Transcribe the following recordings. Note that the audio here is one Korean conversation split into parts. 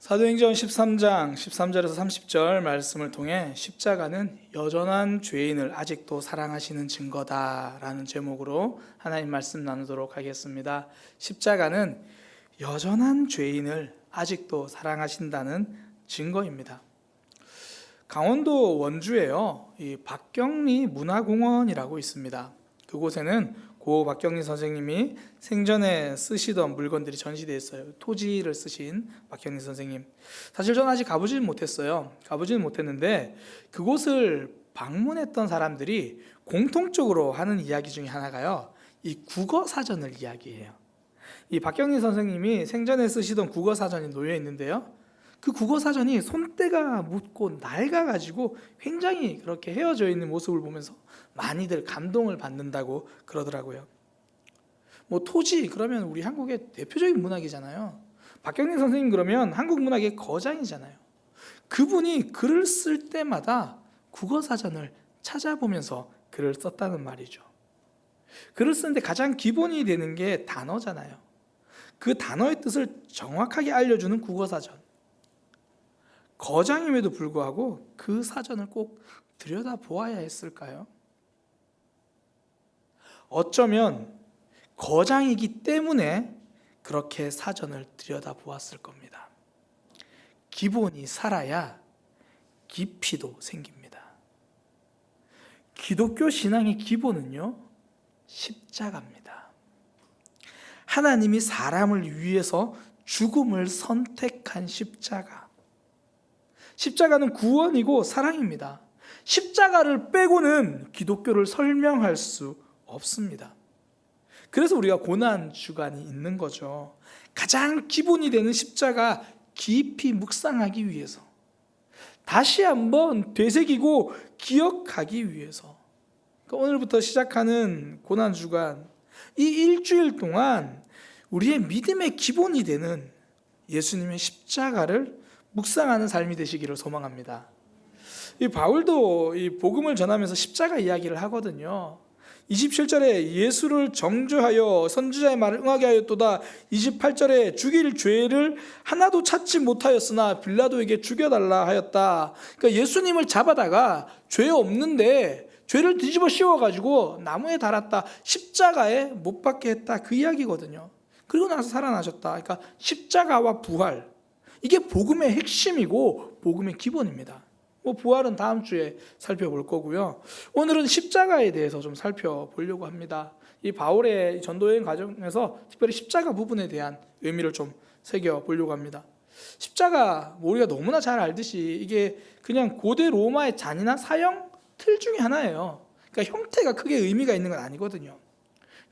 사도행전 13장 13절에서 30절 말씀을 통해 십자가는 여전한 죄인을 아직도 사랑하시는 증거다라는 제목으로 하나님 말씀 나누도록 하겠습니다. 십자가는 여전한 죄인을 아직도 사랑하신다는 증거입니다. 강원도 원주에요, 이 박경리 문화공원이라고 있습니다. 그곳에는 고 박경리 선생님이 생전에 쓰시던 물건들이 전시되어 있어요. 토지를 쓰신 박경리 선생님. 사실 저는 아직 가보지는 못했어요. 가보지는 못했는데 그곳을 방문했던 사람들이 공통적으로 하는 이야기 중에 하나가요, 이 국어 사전을 이야기해요. 이 박경리 선생님이 생전에 쓰시던 국어 사전이 놓여 있는데요, 그 국어 사전이 손때가 묻고 낡아가지고 굉장히 그렇게 헤어져 있는 모습을 보면서 많이들 감동을 받는다고 그러더라고요. 토지 그러면 우리 한국의 대표적인 문학이잖아요. 박경리 선생님 그러면 한국 문학의 거장이잖아요. 그분이 글을 쓸 때마다 국어 사전을 찾아보면서 글을 썼다는 말이죠. 글을 쓰는데 가장 기본이 되는 게 단어잖아요. 그 단어의 뜻을 정확하게 알려주는 국어 사전. 거장임에도 불구하고 그 사전을 꼭 들여다보아야 했을까요? 어쩌면 거장이기 때문에 그렇게 사전을 들여다보았을 겁니다. 기본이 살아야 깊이도 생깁니다. 기독교 신앙의 기본은요, 십자가입니다. 하나님이 사람을 위해서 죽음을 선택한 십자가. 십자가는 구원이고 사랑입니다. 십자가를 빼고는 기독교를 설명할 수 없습니다. 그래서 우리가 고난 주간이 있는 거죠. 가장 기본이 되는 십자가 깊이 묵상하기 위해서, 다시 한번 되새기고 기억하기 위해서. 그러니까 오늘부터 시작하는 고난 주간, 이 일주일 동안 우리의 믿음의 기본이 되는 예수님의 십자가를 묵상하는 삶이 되시기를 소망합니다. 이 바울도 이 복음을 전하면서 십자가 이야기를 하거든요. 27절에 예수를 정죄하여 선지자의 말을 응하게 하였도다. 28절에 죽일 죄를 하나도 찾지 못하였으나 빌라도에게 죽여달라 하였다. 그러니까 예수님을 잡아다가 죄 없는데 죄를 뒤집어 씌워가지고 나무에 달았다, 십자가에 못 박게 했다, 그 이야기거든요. 그리고 나서 살아나셨다. 그러니까 십자가와 부활, 이게 복음의 핵심이고 복음의 기본입니다. 부활은 다음 주에 살펴볼 거고요. 오늘은 십자가에 대해서 좀 살펴보려고 합니다. 이 바울의 전도여행 과정에서 특별히 십자가 부분에 대한 의미를 좀 새겨보려고 합니다. 십자가, 우리가 너무나 잘 알듯이 이게 그냥 고대 로마의 잔인한 사형 틀 중에 하나예요. 그러니까 형태가 크게 의미가 있는 건 아니거든요.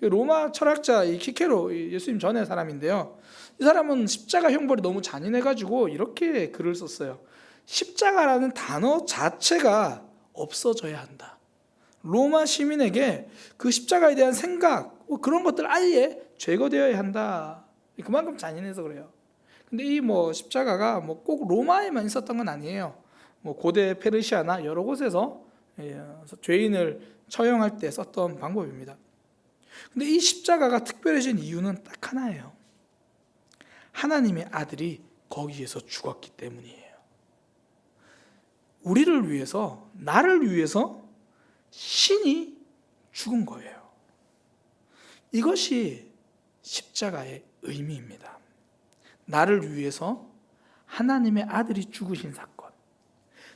로마 철학자 이 키케로, 예수님 전의 사람인데요, 이 사람은 십자가 형벌이 너무 잔인해가지고 이렇게 글을 썼어요. 십자가라는 단어 자체가 없어져야 한다. 로마 시민에게 그 십자가에 대한 생각, 그런 것들 아예 제거되어야 한다. 그만큼 잔인해서 그래요. 근데 이 십자가가 꼭 로마에만 있었던 건 아니에요. 고대 페르시아나 여러 곳에서 죄인을 처형할 때 썼던 방법입니다. 근데 이 십자가가 특별해진 이유는 딱 하나예요. 하나님의 아들이 거기에서 죽었기 때문이에요. 우리를 위해서, 나를 위해서 신이 죽은 거예요. 이것이 십자가의 의미입니다. 나를 위해서 하나님의 아들이 죽으신 사건,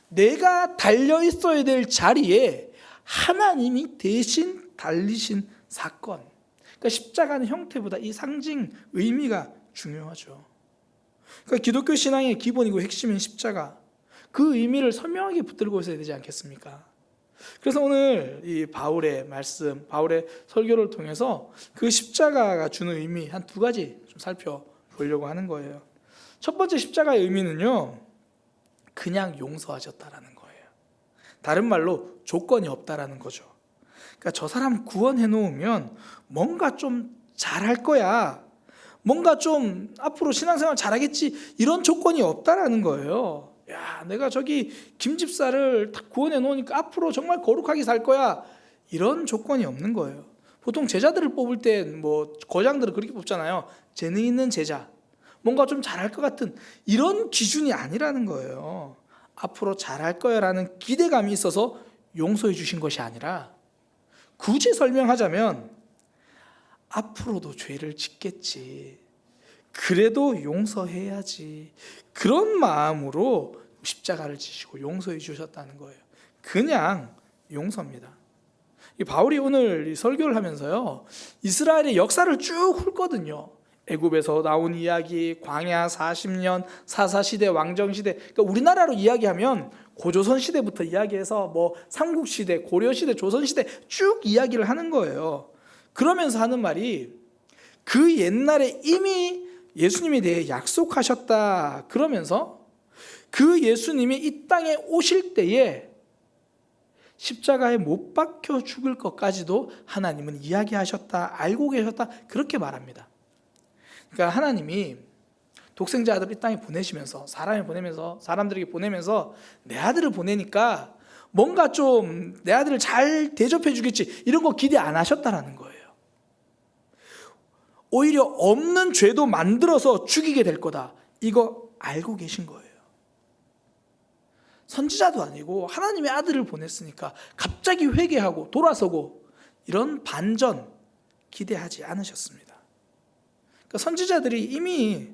내가 달려 있어야 될 자리에 하나님이 대신 달리신 사건. 그러니까 십자가는 형태보다 이 상징 의미가 중요하죠. 그러니까 기독교 신앙의 기본이고 핵심인 십자가, 그 의미를 선명하게 붙들고 있어야 되지 않겠습니까? 그래서 오늘 이 바울의 말씀, 바울의 설교를 통해서 그 십자가가 주는 의미 한 두 가지 좀 살펴보려고 하는 거예요. 첫 번째 십자가의 의미는요, 그냥 용서하셨다라는 거예요. 다른 말로 조건이 없다라는 거죠. 그러니까 저 사람 구원해 놓으면 뭔가 좀 잘할 거야, 뭔가 좀 앞으로 신앙생활 잘하겠지, 이런 조건이 없다라는 거예요. 야, 내가 저기 김 집사를 딱 구원해 놓으니까 앞으로 정말 거룩하게 살 거야, 이런 조건이 없는 거예요. 보통 제자들을 뽑을 때 거장들은 그렇게 뽑잖아요. 재능 있는 제자, 뭔가 좀 잘할 것 같은 이런 기준이 아니라는 거예요. 앞으로 잘할 거야라는 기대감이 있어서 용서해 주신 것이 아니라, 굳이 설명하자면 앞으로도 죄를 짓겠지, 그래도 용서해야지, 그런 마음으로 십자가를 지시고 용서해 주셨다는 거예요. 그냥 용서입니다. 바울이 오늘 설교를 하면서요, 이스라엘의 역사를 쭉 훑거든요. 애굽에서 나온 이야기, 광야 40년, 사사시대, 왕정시대. 그러니까 우리나라로 이야기하면 고조선 시대부터 이야기해서 뭐 삼국시대, 고려시대, 조선시대 쭉 이야기를 하는 거예요. 그러면서 하는 말이, 그 옛날에 이미 예수님에 대해 약속하셨다 그러면서 그 예수님이 이 땅에 오실 때에 십자가에 못 박혀 죽을 것까지도 하나님은 이야기하셨다, 알고 계셨다, 그렇게 말합니다. 그러니까 하나님이 독생자 아들을 이 땅에 보내시면서, 사람들에게 보내면서 내 아들을 보내니까 뭔가 좀 내 아들을 잘 대접해 주겠지, 이런 거 기대 안 하셨다라는 거예요. 오히려 없는 죄도 만들어서 죽이게 될 거다, 이거 알고 계신 거예요. 선지자도 아니고 하나님의 아들을 보냈으니까 갑자기 회개하고 돌아서고 이런 반전 기대하지 않으셨습니다. 그러니까 선지자들이 이미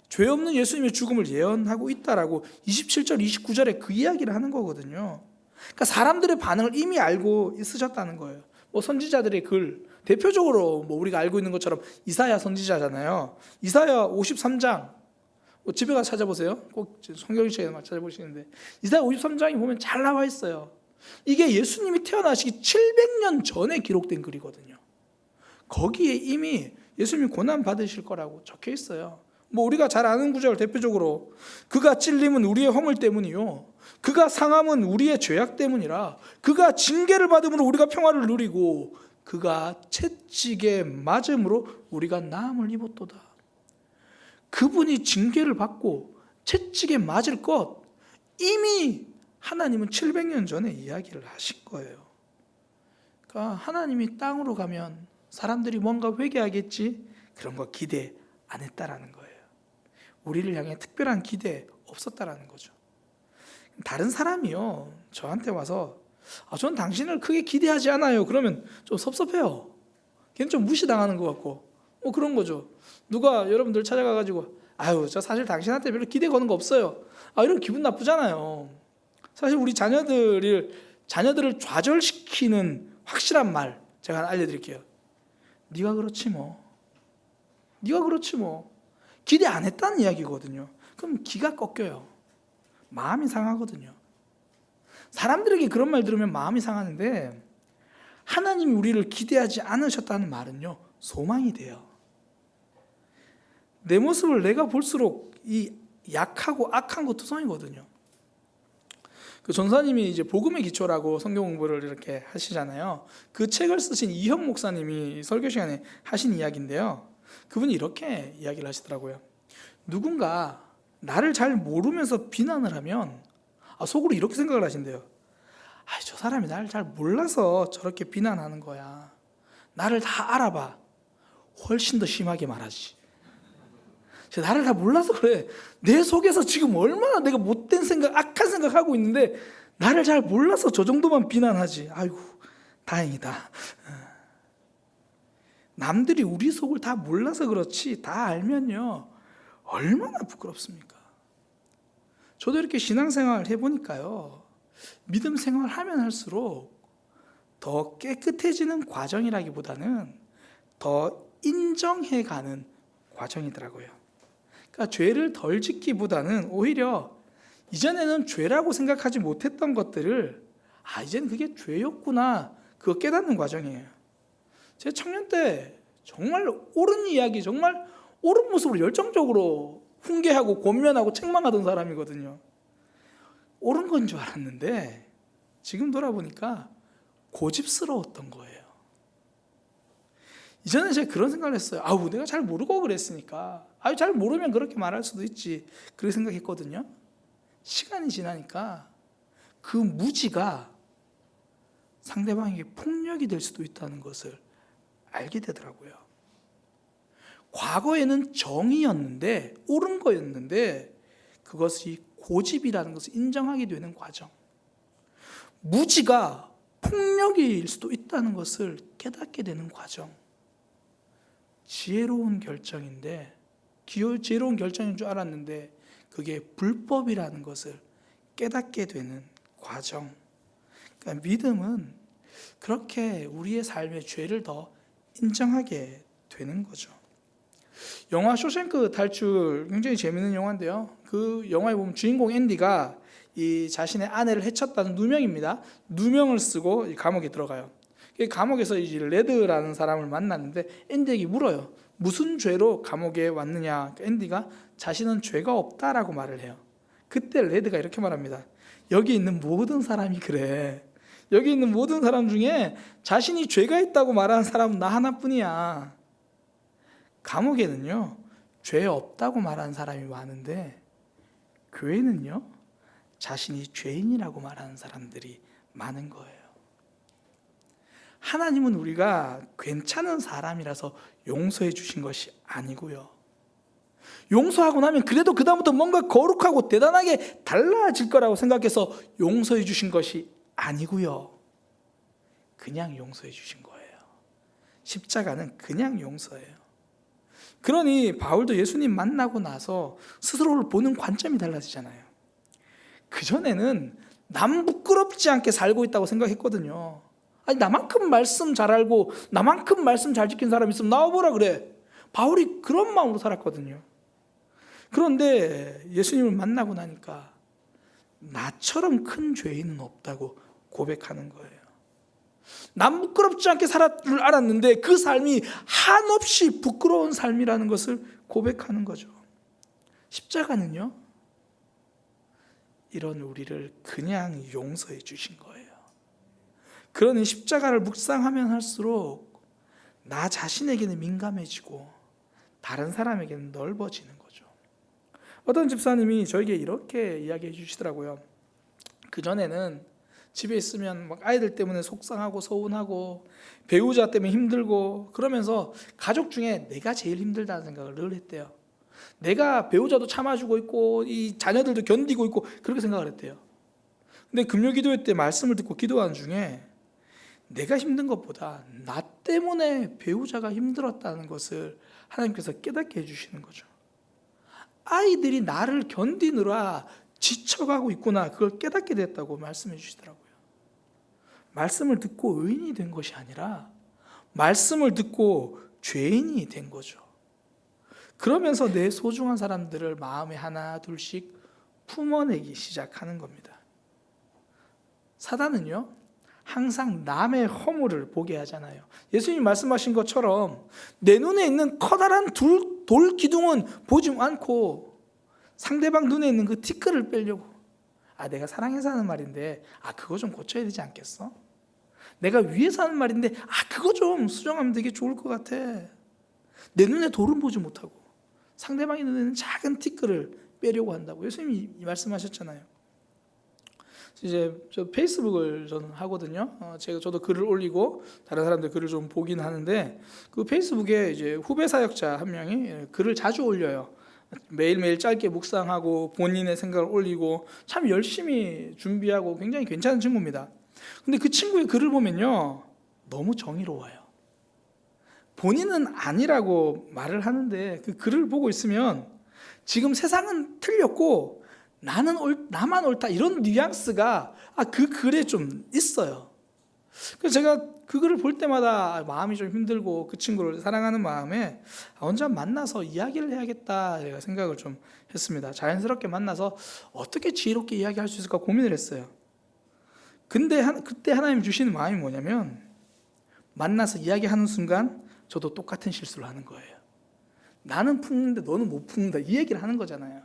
죄 없는 예수님의 죽음을 예언하고 있다라고 27절, 29절에 그 이야기를 하는 거거든요. 그러니까 사람들의 반응을 이미 알고 있으셨다는 거예요. 뭐 선지자들의 글, 대표적으로 뭐 우리가 알고 있는 것처럼 이사야 선지자잖아요. 이사야 53장, 집에 가서 찾아보세요. 꼭 성경책에만 찾아보시는데 이사야 53장에 보면 잘 나와 있어요. 이게 예수님이 태어나시기 700년 전에 기록된 글이거든요. 거기에 이미 예수님이 고난 받으실 거라고 적혀 있어요. 뭐 우리가 잘 아는 구절, 대표적으로 그가 찔림은 우리의 허물 때문이요, 그가 상함은 우리의 죄악 때문이라, 그가 징계를 받음으로 우리가 평화를 누리고 그가 채찍에 맞음으로 우리가 나음을 입었도다. 그분이 징계를 받고 채찍에 맞을 것 이미 하나님은 700년 전에 이야기를 하신 거예요. 그러니까 하나님이 땅으로 가면 사람들이 뭔가 회개하겠지, 그런 거 기대 안 했다라는 거예요. 우리를 향해 특별한 기대 없었다라는 거죠. 다른 사람이요, 저한테 와서 전 당신을 크게 기대하지 않아요, 그러면 좀 섭섭해요. 걔는 좀 무시당하는 것 같고 뭐 그런 거죠. 누가 여러분들 찾아가가지고 저 사실 당신한테 별로 기대 거는 거 없어요, 이런 기분 나쁘잖아요. 사실 우리 자녀들을 좌절시키는 확실한 말 제가 하나 알려드릴게요. 네가 그렇지 뭐, 기대 안 했다는 이야기거든요. 그럼 기가 꺾여요. 마음이 상하거든요. 사람들에게 그런 말 들으면 마음이 상하는데, 하나님이 우리를 기대하지 않으셨다는 말은요, 소망이 돼요. 내 모습을 내가 볼수록 이 약하고 악한 거 투성이거든요. 그 전사님이 이제 복음의 기초라고 성경 공부를 이렇게 하시잖아요. 그 책을 쓰신 이형 목사님이 설교 시간에 하신 이야기인데요. 그분이 이렇게 이야기를 하시더라고요. 누군가 나를 잘 모르면서 비난을 하면 속으로 이렇게 생각을 하신대요. 저 사람이 나를 잘 몰라서 저렇게 비난하는 거야. 나를 다 알아봐, 훨씬 더 심하게 말하지. 나를 다 몰라서 그래. 내 속에서 지금 얼마나 내가 못된 생각, 악한 생각하고 있는데 나를 잘 몰라서 저 정도만 비난하지. 아이고, 다행이다. 남들이 우리 속을 다 몰라서 그렇지, 다 알면요 얼마나 부끄럽습니까? 저도 이렇게 신앙생활 해보니까요, 믿음 생활 하면 할수록 더 깨끗해지는 과정이라기보다는 더 인정해가는 과정이더라고요. 그러니까 죄를 덜 짓기보다는 오히려 이전에는 죄라고 생각하지 못했던 것들을 이제는 그게 죄였구나, 그거 깨닫는 과정이에요. 제 청년 때 정말 옳은 이야기, 정말 옳은 모습으로 열정적으로 훈계하고 권면하고 책망하던 사람이거든요. 옳은 건 줄 알았는데 지금 돌아보니까 고집스러웠던 거예요. 이전에 제가 그런 생각을 했어요. 내가 잘 모르고 그랬으니까, 잘 모르면 그렇게 말할 수도 있지, 그렇게 생각했거든요. 시간이 지나니까 그 무지가 상대방에게 폭력이 될 수도 있다는 것을 알게 되더라고요. 과거에는 정의였는데, 옳은 거였는데 그것이 고집이라는 것을 인정하게 되는 과정. 무지가 폭력일 수도 있다는 것을 깨닫게 되는 과정. 지혜로운 결정인데, 지혜로운 결정인 줄 알았는데 그게 불법이라는 것을 깨닫게 되는 과정. 그러니까 믿음은 그렇게 우리의 삶의 죄를 더 인정하게 되는 거죠. 영화 쇼생크 탈출 굉장히 재밌는 영화인데요. 그 영화에 보면 주인공 앤디가 이 자신의 아내를 해쳤다는 누명입니다. 누명을 쓰고 감옥에 들어가요. 감옥에서 이제 레드라는 사람을 만났는데 앤디에게 물어요. 무슨 죄로 감옥에 왔느냐? 앤디가 자신은 죄가 없다라고 말을 해요. 그때 레드가 이렇게 말합니다. 여기 있는 모든 사람이 그래. 여기 있는 모든 사람 중에 자신이 죄가 있다고 말하는 사람은 나 하나뿐이야. 감옥에는요, 죄 없다고 말하는 사람이 많은데 교회는요, 자신이 죄인이라고 말하는 사람들이 많은 거예요. 하나님은 우리가 괜찮은 사람이라서 용서해 주신 것이 아니고요. 용서하고 나면 그래도 그다음부터 뭔가 거룩하고 대단하게 달라질 거라고 생각해서 용서해 주신 것이 아니고요. 그냥 용서해 주신 거예요. 십자가는 그냥 용서예요. 그러니 바울도 예수님 만나고 나서 스스로를 보는 관점이 달라지잖아요. 그전에는 남 부끄럽지 않게 살고 있다고 생각했거든요. 아니, 나만큼 말씀 잘 알고 나만큼 말씀 잘 지킨 사람 있으면 나와보라 그래. 바울이 그런 마음으로 살았거든요. 그런데 예수님을 만나고 나니까 나처럼 큰 죄인은 없다고 고백하는 거예요. 남 부끄럽지 않게 살았을 줄 알았는데 그 삶이 한없이 부끄러운 삶이라는 것을 고백하는 거죠. 십자가는요, 이런 우리를 그냥 용서해 주신 거예요. 그러니 십자가를 묵상하면 할수록 나 자신에게는 민감해지고 다른 사람에게는 넓어지는 거죠. 어떤 집사님이 저에게 이렇게 이야기해 주시더라고요. 그전에는 집에 있으면 막 아이들 때문에 속상하고 서운하고 배우자 때문에 힘들고 그러면서 가족 중에 내가 제일 힘들다는 생각을 늘 했대요. 내가 배우자도 참아주고 있고 이 자녀들도 견디고 있고 그렇게 생각을 했대요. 근데 금요기도회 때 말씀을 듣고 기도하는 중에 내가 힘든 것보다 나 때문에 배우자가 힘들었다는 것을 하나님께서 깨닫게 해주시는 거죠. 아이들이 나를 견디느라 지쳐가고 있구나, 그걸 깨닫게 됐다고 말씀해 주시더라고요. 말씀을 듣고 의인이 된 것이 아니라 말씀을 듣고 죄인이 된 거죠. 그러면서 내 소중한 사람들을 마음에 하나 둘씩 품어내기 시작하는 겁니다. 사단은요, 항상 남의 허물을 보게 하잖아요. 예수님이 말씀하신 것처럼 내 눈에 있는 커다란 돌 기둥은 보지 않고 상대방 눈에 있는 그 티끌을 빼려고, 내가 사랑해서 하는 말인데 그거 좀 고쳐야 되지 않겠어? 내가 위해서 하는 말인데 그거 좀 수정하면 되게 좋을 것 같아. 내 눈에 돌은 보지 못하고 상대방의 눈에는 작은 티끌을 빼려고 한다고 예수님이 말씀하셨잖아요. 이제 저 페이스북을 저는 하거든요. 저도 글을 올리고 다른 사람들 글을 좀 보긴 하는데 그 페이스북에 이제 후배 사역자 한 명이 글을 자주 올려요. 매일매일 짧게 묵상하고 본인의 생각을 올리고 참 열심히 준비하고 굉장히 괜찮은 친구입니다. 근데 그 친구의 글을 보면요, 너무 정의로워요. 본인은 아니라고 말을 하는데 그 글을 보고 있으면 지금 세상은 틀렸고 나만 옳다, 이런 뉘앙스가 그 글에 좀 있어요. 그래서 제가 그 글을 볼 때마다 마음이 좀 힘들고 그 친구를 사랑하는 마음에 언제 만나서 이야기를 해야겠다 제가 생각을 좀 했습니다. 자연스럽게 만나서 어떻게 지혜롭게 이야기할 수 있을까 고민을 했어요. 근데 그때 하나님 주시는 마음이 뭐냐면, 만나서 이야기하는 순간 저도 똑같은 실수를 하는 거예요. 나는 품는데 너는 못 품는다, 이 얘기를 하는 거잖아요.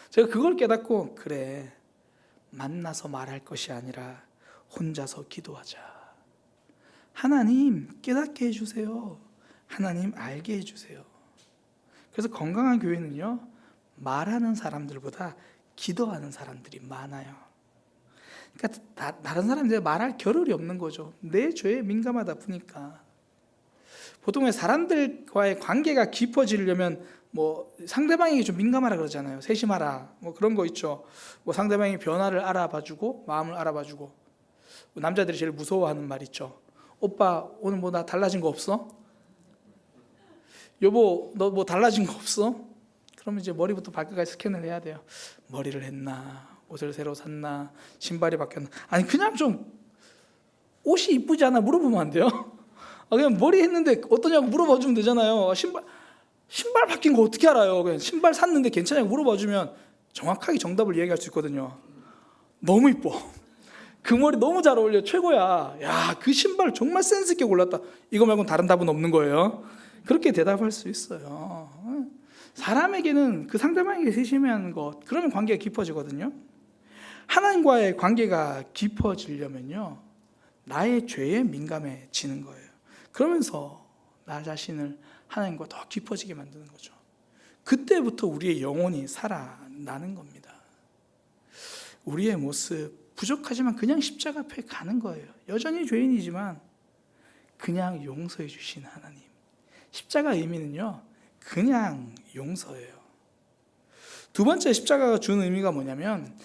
제가 그걸 깨닫고, 그래, 만나서 말할 것이 아니라 혼자서 기도하자. 하나님 깨닫게 해주세요. 하나님 알게 해주세요. 그래서 건강한 교회는요, 말하는 사람들보다 기도하는 사람들이 많아요. 그러니까 다른 사람들이 말할 겨를이 없는 거죠. 내 죄에 민감하다 보니까. 보통 사람들과의 관계가 깊어지려면 뭐 상대방에게 좀 민감하라 그러잖아요. 세심하라 뭐 그런 거 있죠. 뭐 상대방의 변화를 알아봐주고 마음을 알아봐주고, 남자들이 제일 무서워하는 말 있죠. 오빠 오늘 뭐 나 달라진 거 없어? 여보 너 뭐 달라진 거 없어? 그러면 이제 머리부터 발끝까지 스캔을 해야 돼요. 머리를 했나, 옷을 새로 샀나, 신발이 바뀌었나. 아니 그냥 좀 옷이 이쁘지 않아 물어보면 안 돼요? 그냥 머리 했는데 어떠냐고 물어봐주면 되잖아요. 신발 바뀐 거 어떻게 알아요? 그냥 신발 샀는데 괜찮냐고 물어봐주면 정확하게 정답을 이야기할 수 있거든요. 너무 이뻐. 그 머리 너무 잘 어울려. 최고야. 야, 그 신발 정말 센스 있게 골랐다. 이거 말고는 다른 답은 없는 거예요. 그렇게 대답할 수 있어요. 사람에게는 그 상대방에게 세심한 것, 그러면 관계가 깊어지거든요. 하나님과의 관계가 깊어지려면요, 나의 죄에 민감해지는 거예요. 그러면서 나 자신을 하나님과 더 깊어지게 만드는 거죠. 그때부터 우리의 영혼이 살아나는 겁니다. 우리의 모습 부족하지만 그냥 십자가 앞에 가는 거예요. 여전히 죄인이지만 그냥 용서해 주신 하나님. 십자가 의미는요, 그냥 용서예요. 두 번째 십자가가 주는 의미가 뭐냐면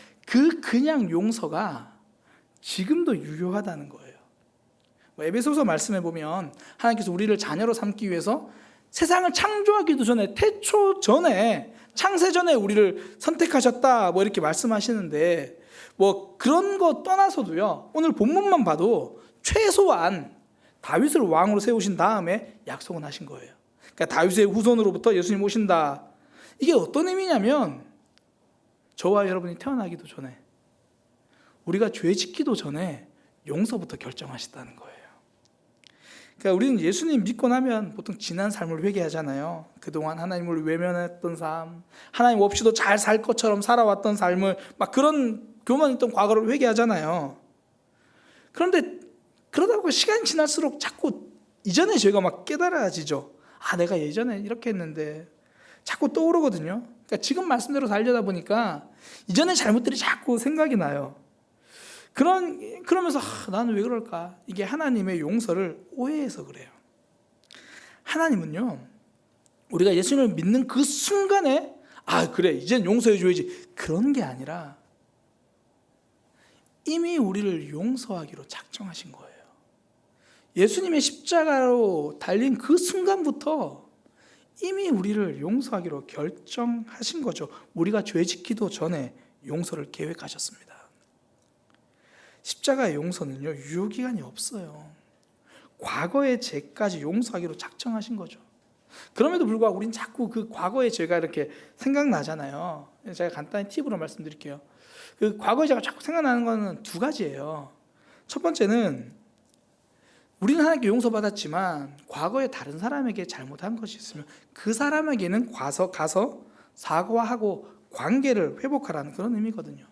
그냥 용서가 지금도 유효하다는 거예요. 에베소서 말씀해 보면 하나님께서 우리를 자녀로 삼기 위해서 세상을 창조하기도 전에, 태초 전에, 창세 전에 우리를 선택하셨다 뭐 이렇게 말씀하시는데, 뭐 그런 거 떠나서도요, 오늘 본문만 봐도 최소한 다윗을 왕으로 세우신 다음에 약속은 하신 거예요. 그러니까 다윗의 후손으로부터 예수님 오신다. 이게 어떤 의미냐면 저와 여러분이 태어나기도 전에, 우리가 죄 짓기도 전에 용서부터 결정하셨다는 거예요. 그러니까 우리는 예수님 믿고 나면 보통 지난 삶을 회개하잖아요. 그동안 하나님을 외면했던 삶, 하나님 없이도 잘 살 것처럼 살아왔던 삶을, 막 그런 교만 있던 과거를 회개하잖아요. 그런데 그러다 시간이 지날수록 자꾸 이전의 죄가 막 깨달아지죠. 아, 내가 예전에 이렇게 했는데 자꾸 떠오르거든요. 그러니까 지금 말씀대로 살려다 보니까 이전의 잘못들이 자꾸 생각이 나요. 그러면서 나는 왜 그럴까? 이게 하나님의 용서를 오해해서 그래요. 하나님은요, 우리가 예수님을 믿는 그 순간에 그래 이젠 용서해 줘야지, 그런 게 아니라 이미 우리를 용서하기로 작정하신 거예요. 예수님의 십자가로 달린 그 순간부터 이미 우리를 용서하기로 결정하신 거죠. 우리가 죄 짓기도 전에 용서를 계획하셨습니다. 십자가의 용서는요, 유효기간이 없어요. 과거의 죄까지 용서하기로 작정하신 거죠. 그럼에도 불구하고 우린 자꾸 그 과거의 죄가 이렇게 생각나잖아요. 제가 간단히 팁으로 말씀드릴게요. 그 과거의 죄가 자꾸 생각나는 거는 두 가지예요. 첫 번째는 우리는 하나님께 용서받았지만 과거에 다른 사람에게 잘못한 것이 있으면 그 사람에게는 가서 사과하고 관계를 회복하라는 그런 의미거든요.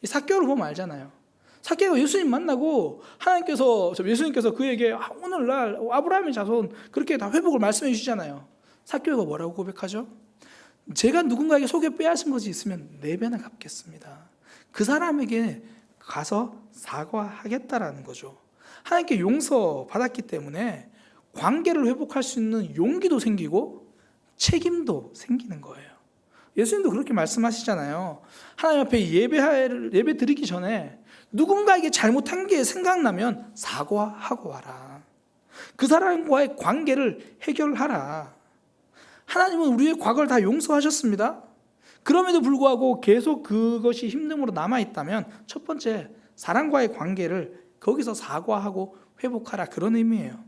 이 삭개오를 보면 알잖아요. 삭개오가 예수님 만나고 예수님께서 그에게 오늘날 아브라함의 자손 그렇게 다 회복을 말씀해 주시잖아요. 삭개오가 뭐라고 고백하죠? 제가 누군가에게 속여 빼앗은 것이 있으면 4배나 갚겠습니다. 그 사람에게 가서 사과하겠다라는 거죠. 하나님께 용서받았기 때문에 관계를 회복할 수 있는 용기도 생기고 책임도 생기는 거예요. 예수님도 그렇게 말씀하시잖아요. 하나님 앞에 예배 드리기 전에 누군가에게 잘못한 게 생각나면 사과하고 와라. 그 사람과의 관계를 해결하라. 하나님은 우리의 과거를 다 용서하셨습니다. 그럼에도 불구하고 계속 그것이 힘듦으로 남아있다면 첫 번째, 사람과의 관계를 거기서 사과하고 회복하라, 그런 의미예요.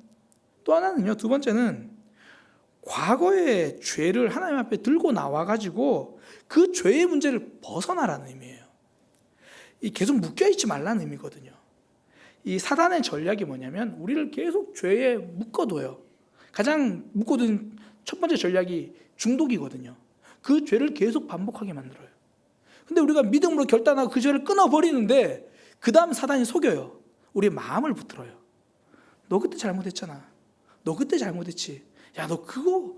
또 하나는요, 두 번째는 과거의 죄를 하나님 앞에 들고 나와가지고 그 죄의 문제를 벗어나라는 의미예요. 이 계속 묶여있지 말라는 의미거든요. 이 사단의 전략이 뭐냐면 우리를 계속 죄에 묶어둬요. 가장 묶어둔 첫 번째 전략이 중독이거든요. 그 죄를 계속 반복하게 만들어요. 근데 우리가 믿음으로 결단하고 그 죄를 끊어버리는데 그 다음 사단이 속여요. 우리의 마음을 붙들어요. 너 그때 잘못했잖아. 너 그때 잘못했지. 야, 너 그거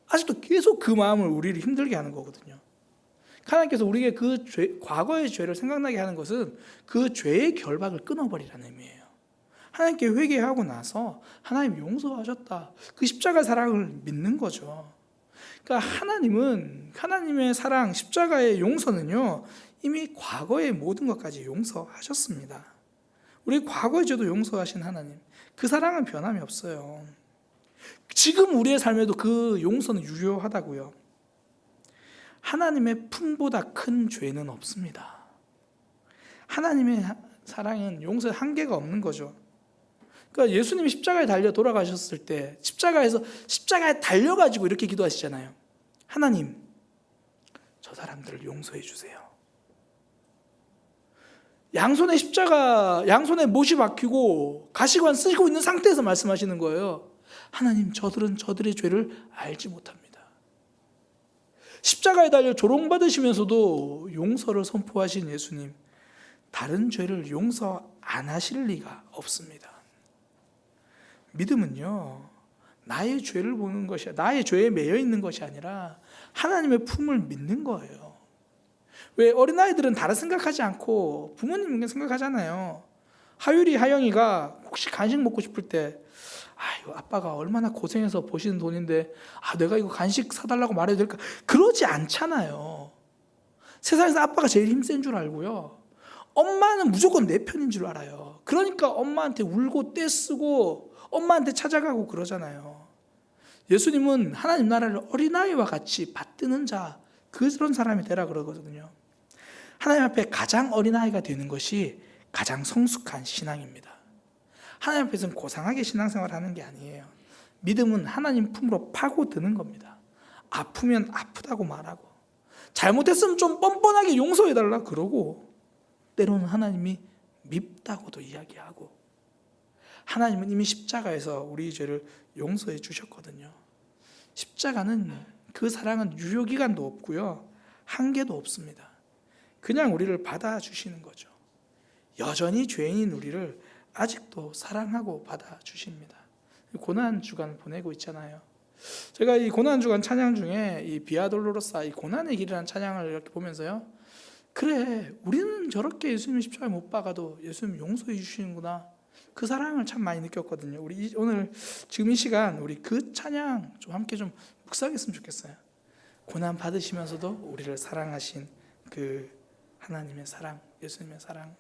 아직도 계속 그 마음을 우리를 힘들게 하는 거거든요. 하나님께서 우리에게 그 과거의 죄를 생각나게 하는 것은 그 죄의 결박을 끊어버리라는 의미예요. 하나님께 회개하고 나서 하나님 용서하셨다. 그 십자가 사랑을 믿는 거죠. 그러니까 하나님은 하나님의 사랑, 십자가의 용서는요, 이미 과거의 모든 것까지 용서하셨습니다. 우리 과거의 죄도 용서하신 하나님, 그 사랑은 변함이 없어요. 지금 우리의 삶에도 그 용서는 유효하다고요. 하나님의 품보다 큰 죄는 없습니다. 하나님의 사랑은 용서에 한계가 없는 거죠. 그러니까 예수님이 십자가에 달려 돌아가셨을 때 십자가에 달려가지고 이렇게 기도하시잖아요. 하나님, 저 사람들을 용서해 주세요. 양손에 못이 박히고 가시관 쓰고 있는 상태에서 말씀하시는 거예요. 하나님, 저들은 저들의 죄를 알지 못합니다. 십자가에 달려 조롱받으시면서도 용서를 선포하신 예수님, 다른 죄를 용서 안 하실 리가 없습니다. 믿음은요, 나의 죄를 보는 것이, 나의 죄에 매여 있는 것이 아니라 하나님의 품을 믿는 거예요. 왜 어린아이들은 다른 생각하지 않고 부모님 생각하잖아요. 하영이가 혹시 간식 먹고 싶을 때, 이거 아빠가 얼마나 고생해서 버시는 돈인데 내가 이거 간식 사달라고 말해도 될까? 그러지 않잖아요. 세상에서 아빠가 제일 힘센 줄 알고요, 엄마는 무조건 내 편인 줄 알아요. 그러니까 엄마한테 울고 떼쓰고 엄마한테 찾아가고 그러잖아요. 예수님은 하나님 나라를 어린아이와 같이 받드는 자, 그런 사람이 되라 그러거든요. 하나님 앞에 가장 어린아이가 되는 것이 가장 성숙한 신앙입니다. 하나님 앞에서는 고상하게 신앙생활을 하는 게 아니에요. 믿음은 하나님 품으로 파고드는 겁니다. 아프면 아프다고 말하고, 잘못했으면 좀 뻔뻔하게 용서해달라 그러고, 때로는 하나님이 밉다고도 이야기하고, 하나님은 이미 십자가에서 우리 죄를 용서해 주셨거든요. 십자가는, 그 사랑은 유효기간도 없고요, 한계도 없습니다. 그냥 우리를 받아주시는 거죠. 여전히 죄인인 우리를 아직도 사랑하고 받아주십니다. 고난주간을 보내고 있잖아요. 제가 이 고난주간 찬양 중에 이 비아돌로로사, 이 고난의 길이라는 찬양을 이렇게 보면서요, 그래, 우리는 저렇게 예수님 십자가에 못 박아도 예수님 용서해 주시는구나, 그 사랑을 참 많이 느꼈거든요. 우리 오늘 지금 이 시간 우리 그 찬양 좀 함께 좀 묵상했으면 좋겠어요. 고난 받으시면서도 우리를 사랑하신 그 하나님의 사랑, 예수님의 사랑.